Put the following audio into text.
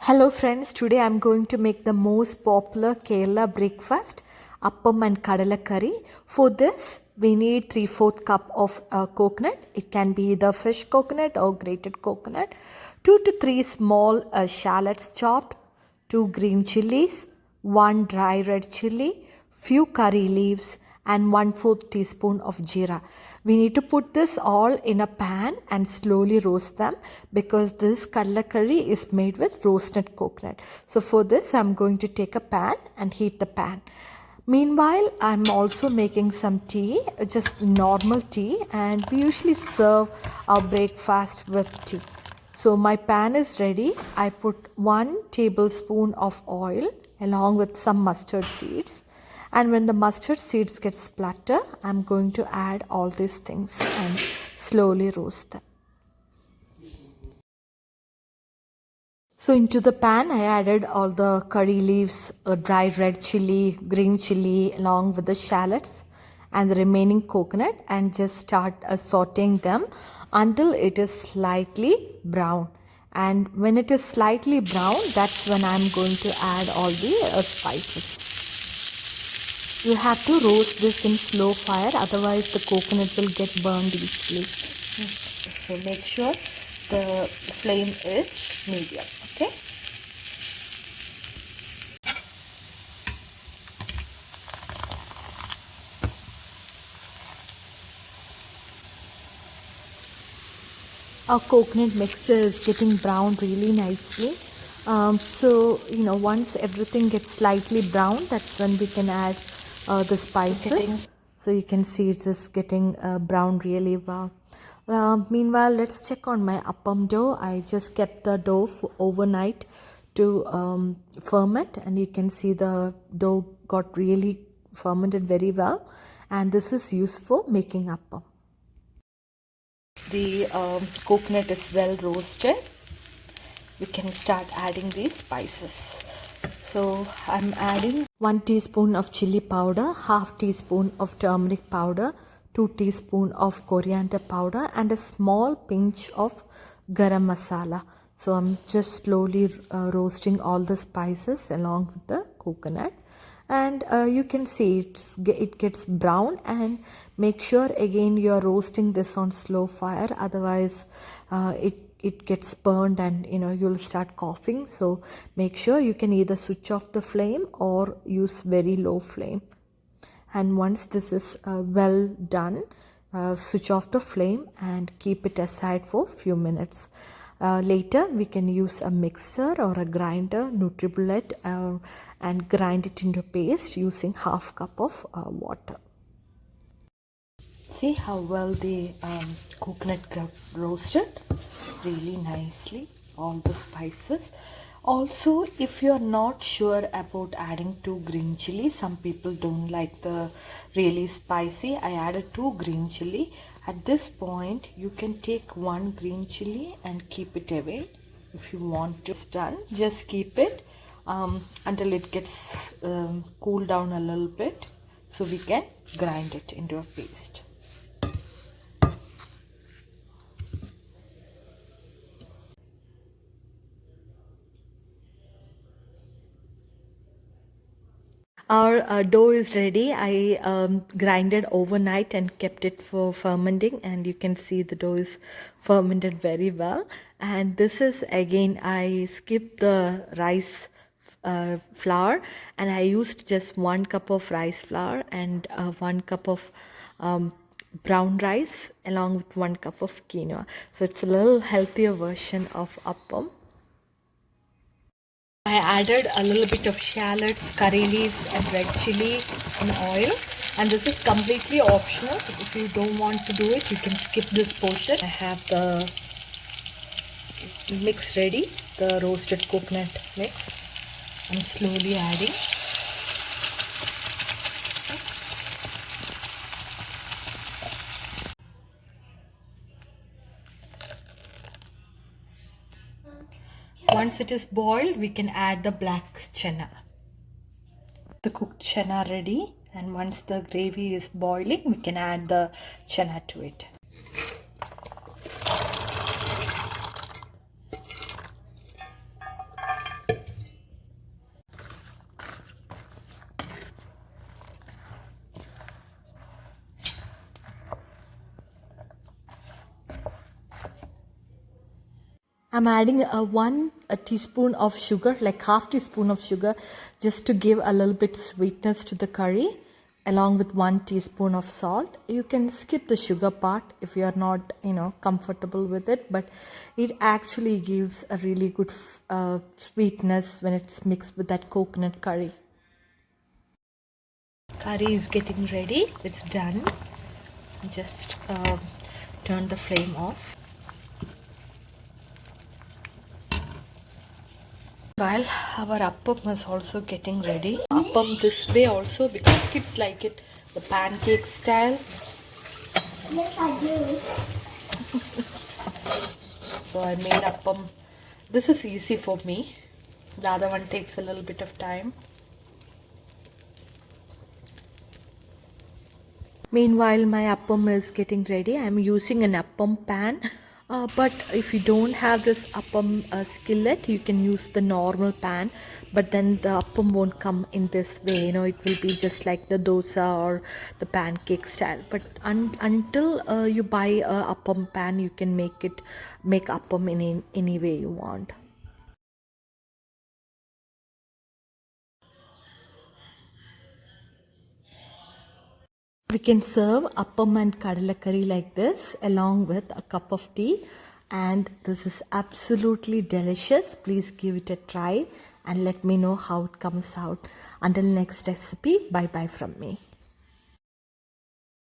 Hello friends, today I'm going to make the most popular Kerala breakfast, appam and kadala curry. For this, we need 3/4 cup of coconut. It can be either fresh coconut or grated coconut. 2 to 3 small shallots chopped, 2 green chilies, 1 dry red chili, few curry leaves and 1/4 teaspoon of jeera. We need to put this all in a pan and slowly roast them because this kadla curry is made with roasted coconut. So for this I'm going to take a pan and heat the pan. Meanwhile, I'm also making some tea, just normal tea, and we usually serve our breakfast with tea. So my pan is ready. I put 1 tablespoon of oil along with some mustard seeds. And when the mustard seeds get splutter, I'm going to add all these things and slowly roast them. So into the pan, I added all the curry leaves, dry red chili, green chili, along with the shallots and the remaining coconut, and just start sauteing them until it is slightly brown. And when it is slightly brown, that's when I'm going to add all the spices. You have to roast this in slow fire, otherwise the coconut will get burned easily. So make sure the flame is medium, okay? Our coconut mixture is getting browned really nicely. Once everything gets slightly brown, that's when we can add the spices. So you can see it's just getting brown really well. Meanwhile, let's check on my appam dough. I just kept the dough for overnight to ferment, and you can see the dough got really fermented very well, and this is used for making appam. The coconut is well roasted. We can start adding the spices. So I'm adding 1 teaspoon of chili powder, half teaspoon of turmeric powder, 2 teaspoon of coriander powder, and a small pinch of garam masala. So I'm just slowly roasting all the spices along with the coconut. And you can see it gets brown, and make sure again you are roasting this on slow fire, otherwise it gets burned and you'll start coughing. So make sure you can either switch off the flame or use very low flame. And once this is well done, switch off the flame and keep it aside for few minutes. Later we can use a mixer or a grinder, NutriBullet, and grind it into paste using half cup of water. See how well the coconut got roasted really nicely, all the spices. Also, if you're not sure about adding 2 green chili, some people don't like the really spicy. I added 2 green chili. At this point, you can take 1 green chili and keep it away. If you want to done, just keep it until it gets cooled down a little bit, so we can grind it into a paste. Our dough is ready. I grinded overnight and kept it for fermenting, and you can see the dough is fermented very well. And this is again, I skipped the rice flour, and I used just 1 cup of rice flour and 1 cup of brown rice along with 1 cup of quinoa. So it's a little healthier version of appam. I added a little bit of shallots, curry leaves and red chili in oil, and this is completely optional. If you don't want to do it, you can skip this portion. I have the mix ready, the roasted coconut mix. I'm slowly adding. Once it is boiled, we can add the black chana. The cooked chana ready, and once the gravy is boiling, we can add the chana to it. I'm adding a teaspoon of sugar, like half teaspoon of sugar, just to give a little bit sweetness to the curry, along with 1 teaspoon of salt. You can skip the sugar part if you are not, comfortable with it, but it actually gives a really good sweetness when it's mixed with that coconut curry. Curry is getting ready. It's done. Just turn the flame off. While our appam is also getting ready. Appam this way also because kids like it, the pancake style. Yes, I do. So I made appam. This is easy for me. The other one takes a little bit of time. Meanwhile, my appam is getting ready. I am using an appam pan. But if you don't have this appam skillet, you can use the normal pan. But then the appam won't come in this way. It will be just like the dosa or the pancake style. But until you buy a appam pan, you can make appam in any way you want. We can serve appam and kadalakari like this along with a cup of tea, and this is absolutely delicious. Please give it a try and let me know how it comes out. Until next recipe, bye bye from me.